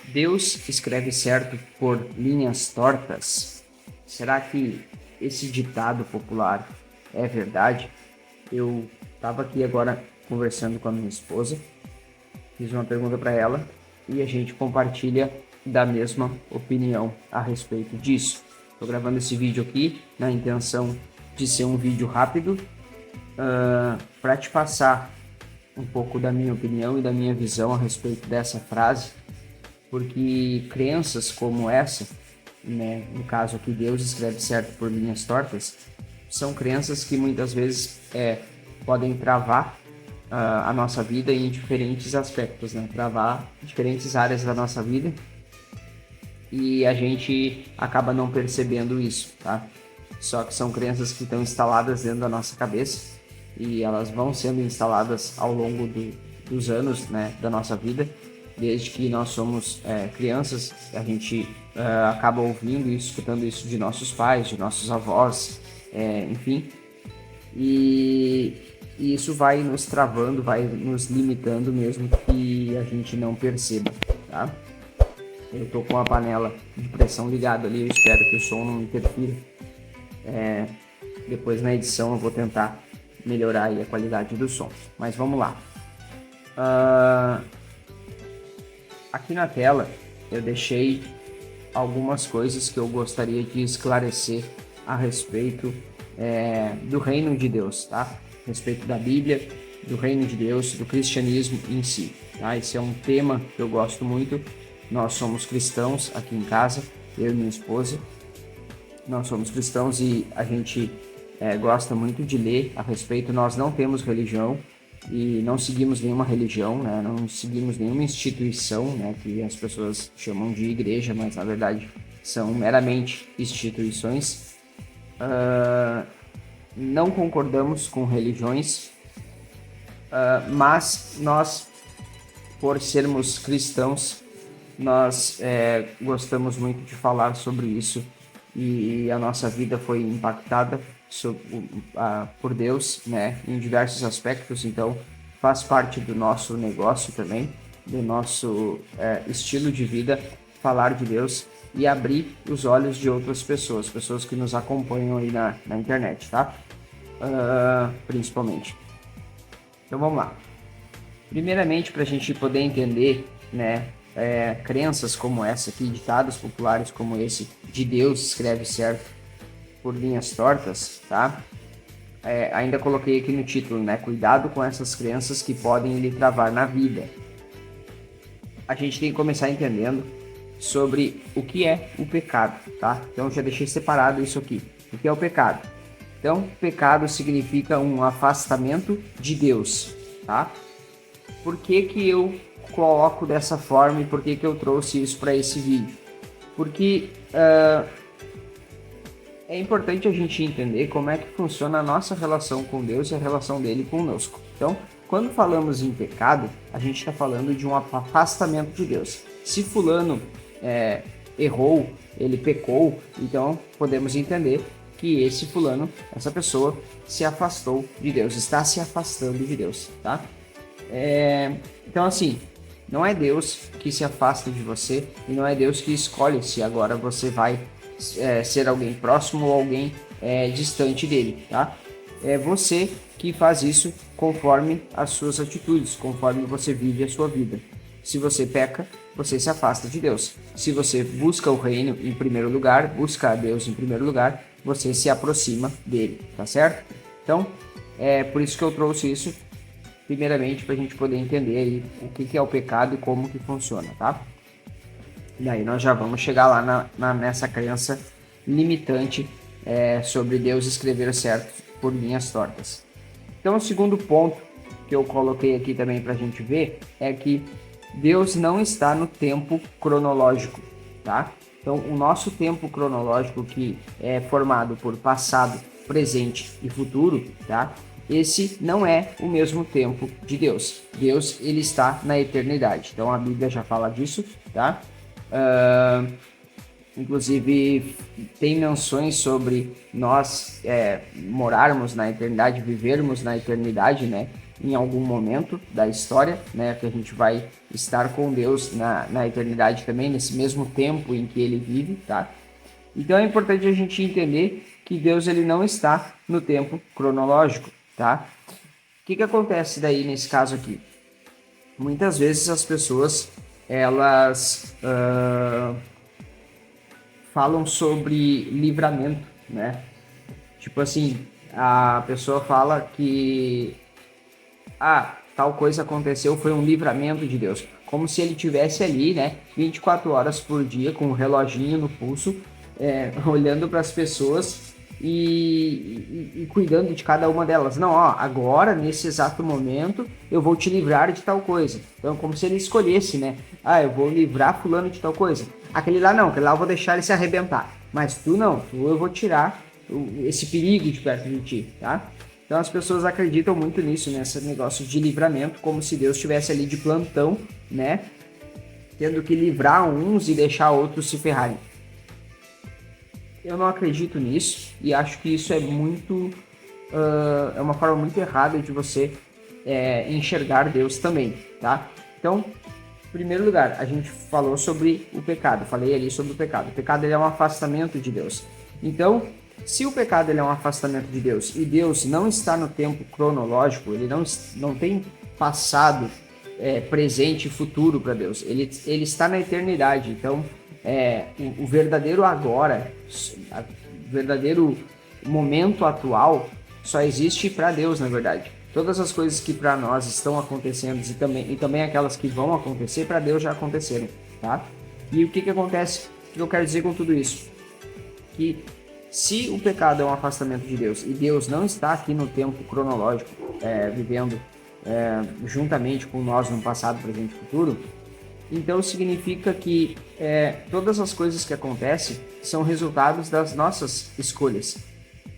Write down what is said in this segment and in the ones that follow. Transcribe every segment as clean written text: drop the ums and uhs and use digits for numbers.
Deus escreve certo por linhas tortas? Será que esse ditado popular é verdade? Eu estava aqui agora conversando com a minha esposa, fiz uma pergunta para ela e a gente compartilha da mesma opinião a respeito disso. Estou gravando esse vídeo aqui na intenção de ser um vídeo rápido para te passar um pouco da minha opinião e da minha visão a respeito dessa frase, porque crenças como essa, né, no caso aqui Deus escreve certo por linhas tortas, são crenças que muitas vezes podem travar a nossa vida em diferentes aspectos, né? Travar diferentes áreas da nossa vida e a gente acaba não percebendo isso, tá? Só que são crenças que estão instaladas dentro da nossa cabeça e elas vão sendo instaladas ao longo dos anos, né, da nossa vida. Desde que nós somos crianças, a gente acaba ouvindo e escutando isso de nossos pais, de nossos avós, enfim. E isso vai nos travando, vai nos limitando mesmo que a gente não perceba, tá? Eu tô com a panela de pressão ligada ali, eu espero que o som não interfira. Depois na edição eu vou tentar melhorar aí a qualidade do som. Mas vamos lá. Aqui na tela eu deixei algumas coisas que eu gostaria de esclarecer a respeito do reino de Deus, tá? A respeito da Bíblia, do reino de Deus, do cristianismo em si, tá? Esse é um tema que eu gosto muito. Nós somos cristãos aqui em casa, eu e minha esposa. Nós somos cristãos e a gente gosta muito de ler a respeito. Nós não temos religião e não seguimos nenhuma religião, né? Não seguimos nenhuma instituição, né, que as pessoas chamam de igreja, mas na verdade são meramente instituições. Não concordamos com religiões, mas nós, por sermos cristãos, nós gostamos muito de falar sobre isso e a nossa vida foi impactada por Deus, né, em diversos aspectos. Então faz parte do nosso negócio também, do nosso estilo de vida, falar de Deus e abrir os olhos de outras pessoas que nos acompanham aí na internet, tá? Principalmente. Então vamos lá. Primeiramente, para a gente poder entender, né, crenças como essa aqui, ditados populares como esse, de Deus escreve certo por linhas tortas, tá? Ainda coloquei aqui no título, né? Cuidado com essas crenças que podem lhe travar na vida. A gente tem que começar entendendo sobre o que é o pecado, tá? Então já deixei separado isso aqui. O que é o pecado? Então, pecado significa um afastamento de Deus, tá? Por que que eu coloco dessa forma e por que que eu trouxe isso para esse vídeo? Porque é importante a gente entender como é que funciona a nossa relação com Deus e a relação dele conosco. Então, quando falamos em pecado, a gente está falando de um afastamento de Deus. Se fulano errou, ele pecou, então podemos entender que esse fulano, essa pessoa, se afastou de Deus, está se afastando de Deus, tá? Então, assim, não é Deus que se afasta de você e não é Deus que escolhe se agora você vai ser alguém próximo ou alguém distante dele, tá? É você que faz isso conforme as suas atitudes, conforme você vive a sua vida. Se você peca, você se afasta de Deus. Se você busca o reino em primeiro lugar, busca a Deus em primeiro lugar, você se aproxima dele, tá certo? Então, é por isso que eu trouxe isso, primeiramente, para a gente poder entender aí o que é o pecado e como que funciona, tá? E aí nós já vamos chegar lá nessa crença limitante sobre Deus escrever certo por linhas tortas. Então, o segundo ponto que eu coloquei aqui também para a gente ver é que Deus não está no tempo cronológico, tá? Então, o nosso tempo cronológico, que é formado por passado, presente e futuro, tá? Esse não é o mesmo tempo de Deus. Deus, ele está na eternidade. Então, a Bíblia já fala disso, tá? Inclusive, tem menções sobre nós morarmos na eternidade, vivermos na eternidade, né? em algum momento da história, né? Que a gente vai estar com Deus na eternidade também, nesse mesmo tempo em que ele vive, tá? Então é importante a gente entender que Deus ele não está no tempo cronológico, tá? O que acontece daí nesse caso aqui? Muitas vezes as pessoas elas falam sobre livramento, né? Tipo assim, a pessoa fala que tal coisa aconteceu, foi um livramento de Deus, como se ele tivesse ali, né, 24 horas por dia com um reloginho no pulso, olhando para as pessoas e cuidando de cada uma delas. Não, ó, agora, nesse exato momento, eu vou te livrar de tal coisa. Então, como se ele escolhesse, né? Eu vou livrar fulano de tal coisa. Aquele lá não, aquele lá eu vou deixar ele se arrebentar. Mas tu não, eu vou tirar esse perigo de perto de ti, tá? Então as pessoas acreditam muito nisso, nesse negócio de livramento, como se Deus estivesse ali de plantão, né? Tendo que livrar uns e deixar outros se ferrarem. Eu não acredito nisso e acho que isso é muito... é uma forma muito errada de você enxergar Deus também, tá? Então, em primeiro lugar, a gente falou sobre o pecado. Falei ali sobre o pecado. O pecado ele é um afastamento de Deus. Então, se o pecado ele é um afastamento de Deus e Deus não está no tempo cronológico, ele não tem passado, presente e futuro para Deus. Ele está na eternidade. Então, o verdadeiro agora, o verdadeiro momento atual só existe para Deus, na verdade. Todas as coisas que para nós estão acontecendo e também aquelas que vão acontecer, para Deus já aconteceram, tá? E o que acontece? O que eu quero dizer com tudo isso? Que se o pecado é um afastamento de Deus e Deus não está aqui no tempo cronológico, vivendo juntamente com nós no passado, presente e futuro, então significa que todas as coisas que acontecem são resultados das nossas escolhas,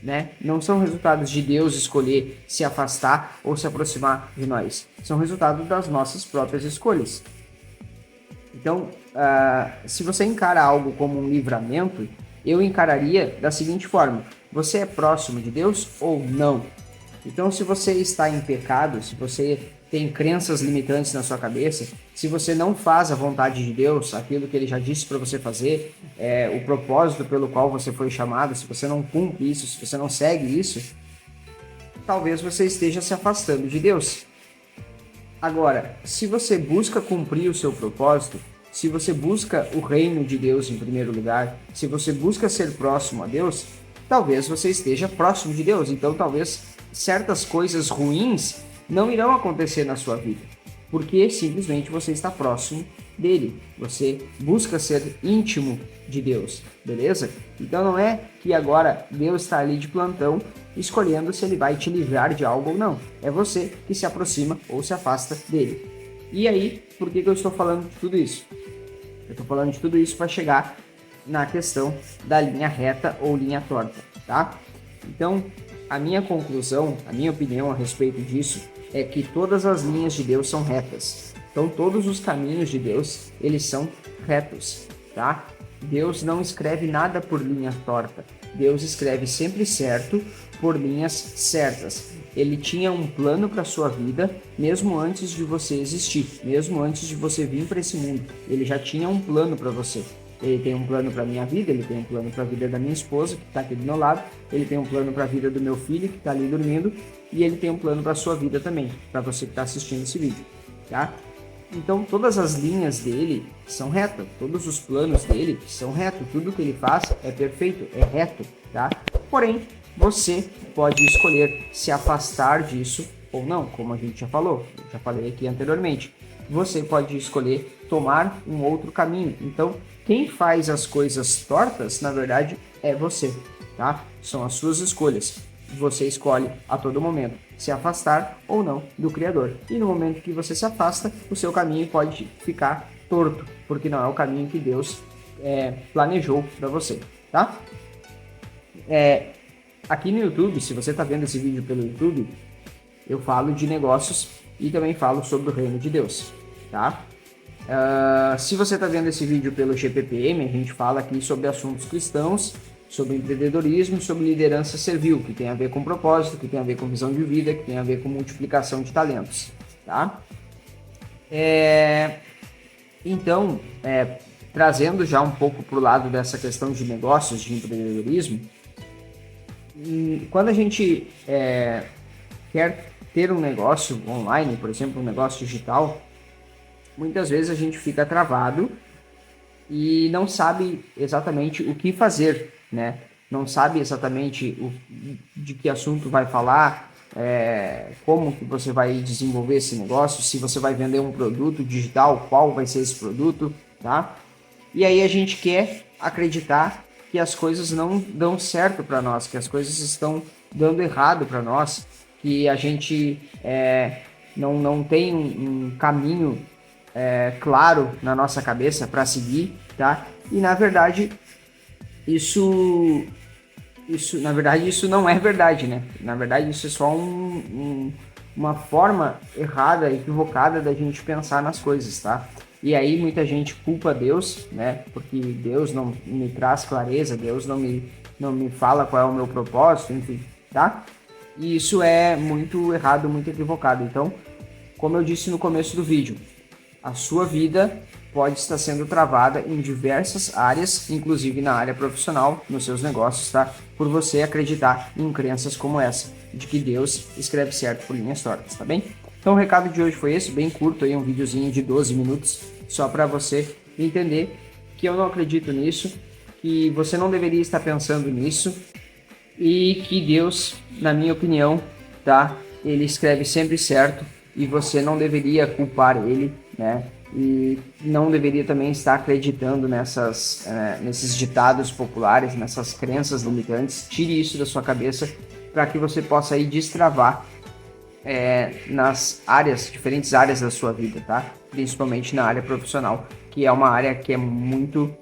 né? Não são resultados de Deus escolher se afastar ou se aproximar de nós. São resultados das nossas próprias escolhas. Então, se você encara algo como um livramento, eu encararia da seguinte forma: você é próximo de Deus ou não? Então, se você está em pecado, se você tem crenças limitantes na sua cabeça, se você não faz a vontade de Deus, aquilo que ele já disse para você fazer, o propósito pelo qual você foi chamado, se você não cumpre isso, se você não segue isso, talvez você esteja se afastando de Deus. Agora, se você busca cumprir o seu propósito, se você busca o reino de Deus em primeiro lugar, se você busca ser próximo a Deus, talvez você esteja próximo de Deus. Então, talvez certas coisas ruins não irão acontecer na sua vida, porque simplesmente você está próximo dele. Você busca ser íntimo de Deus, beleza? Então não é que agora Deus está ali de plantão escolhendo se ele vai te livrar de algo ou não. É você que se aproxima ou se afasta dele. E aí, por que eu estou falando de tudo isso? Eu estou falando de tudo isso para chegar na questão da linha reta ou linha torta, tá? Então, a minha conclusão, a minha opinião a respeito disso é que todas as linhas de Deus são retas. Então, todos os caminhos de Deus, eles são retos, tá? Deus não escreve nada por linha torta. Deus escreve sempre certo por linhas certas. Ele tinha um plano para sua vida mesmo antes de você existir, mesmo antes de você vir para esse mundo. Ele já tinha um plano para você. Ele tem um plano para minha vida, ele tem um plano para a vida da minha esposa, que está aqui do meu lado, ele tem um plano para a vida do meu filho, que está ali dormindo, e ele tem um plano para a sua vida também, para você que está assistindo esse vídeo, tá? Então, todas as linhas dele são retas, todos os planos dele são retos, tudo que ele faz é perfeito, é reto, tá? Porém, você pode escolher se afastar disso ou não, como a gente já falou, eu já falei aqui anteriormente. Você pode escolher tomar um outro caminho. Então, quem faz as coisas tortas, na verdade, é você, tá? São as suas escolhas. Você escolhe a todo momento se afastar ou não do Criador. E no momento que você se afasta, o seu caminho pode ficar torto, porque não é o caminho que Deus planejou para você, tá? Aqui no YouTube, se você está vendo esse vídeo pelo YouTube, eu falo de negócios e também falo sobre o reino de Deus, tá? Se você está vendo esse vídeo pelo GPPM, a gente fala aqui sobre assuntos cristãos sobre empreendedorismo, sobre liderança servil, que tem a ver com propósito, que tem a ver com visão de vida, que tem a ver com multiplicação de talentos, tá? Então, trazendo já um pouco para o lado dessa questão de negócios, de empreendedorismo, quando a gente quer ter um negócio online, por exemplo, um negócio digital, muitas vezes a gente fica travado e não sabe exatamente o que fazer, né? Não sabe exatamente de que assunto vai falar, como que você vai desenvolver esse negócio, se você vai vender um produto digital, qual vai ser esse produto, tá? E aí a gente quer acreditar que as coisas não dão certo para nós, que as coisas estão dando errado para nós, que a gente não tem um caminho claro na nossa cabeça para seguir, tá? E na verdade isso não é verdade, né? Na verdade isso é só uma forma errada, equivocada da gente pensar nas coisas, tá? E aí muita gente culpa Deus, né? Porque Deus não me traz clareza, Deus não me fala qual é o meu propósito, enfim, tá? E isso é muito errado, muito equivocado. Então, como eu disse no começo do vídeo, a sua vida pode estar sendo travada em diversas áreas, inclusive na área profissional, nos seus negócios, tá? Por você acreditar em crenças como essa, de que Deus escreve certo por linhas tortas, tá bem? Então o recado de hoje foi esse, bem curto aí, um videozinho de 12 minutos, só para você entender que eu não acredito nisso, que você não deveria estar pensando nisso e que Deus, na minha opinião, tá? Ele escreve sempre certo e você não deveria culpar ele, né? E não deveria também estar acreditando nesses ditados populares, nessas crenças limitantes. Tire isso da sua cabeça para que você possa aí destravar nas diferentes áreas da sua vida, tá? Principalmente na área profissional, que é uma área que é muito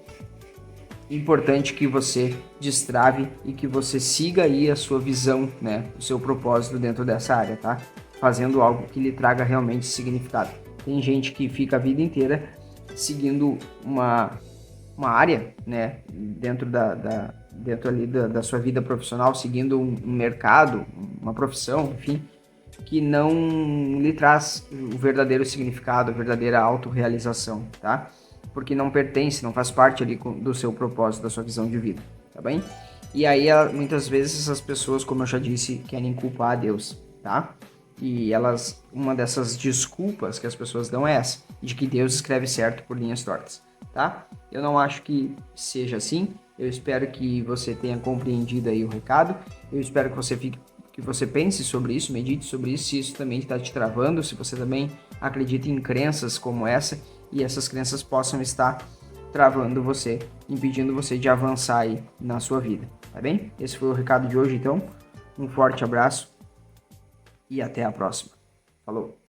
importante que você destrave e que você siga aí a sua visão, né? O seu propósito dentro dessa área, tá? Fazendo algo que lhe traga realmente significado. Tem gente que fica a vida inteira seguindo uma área, né? Dentro dentro ali da sua vida profissional, seguindo um mercado, uma profissão, enfim, que não lhe traz o verdadeiro significado, a verdadeira autorrealização, tá? Porque não pertence, não faz parte ali do seu propósito, da sua visão de vida, tá bem? E aí, muitas vezes, essas pessoas, como eu já disse, querem culpar a Deus, tá? E uma dessas desculpas que as pessoas dão é essa, de que Deus escreve certo por linhas tortas, tá? Eu não acho que seja assim, eu espero que você tenha compreendido aí o recado, eu espero que você pense sobre isso, medite sobre isso, se isso também está te travando, se você também acredita em crenças como essa, e essas crenças possam estar travando você, impedindo você de avançar aí na sua vida, tá bem? Esse foi o recado de hoje, então, um forte abraço e até a próxima. Falou!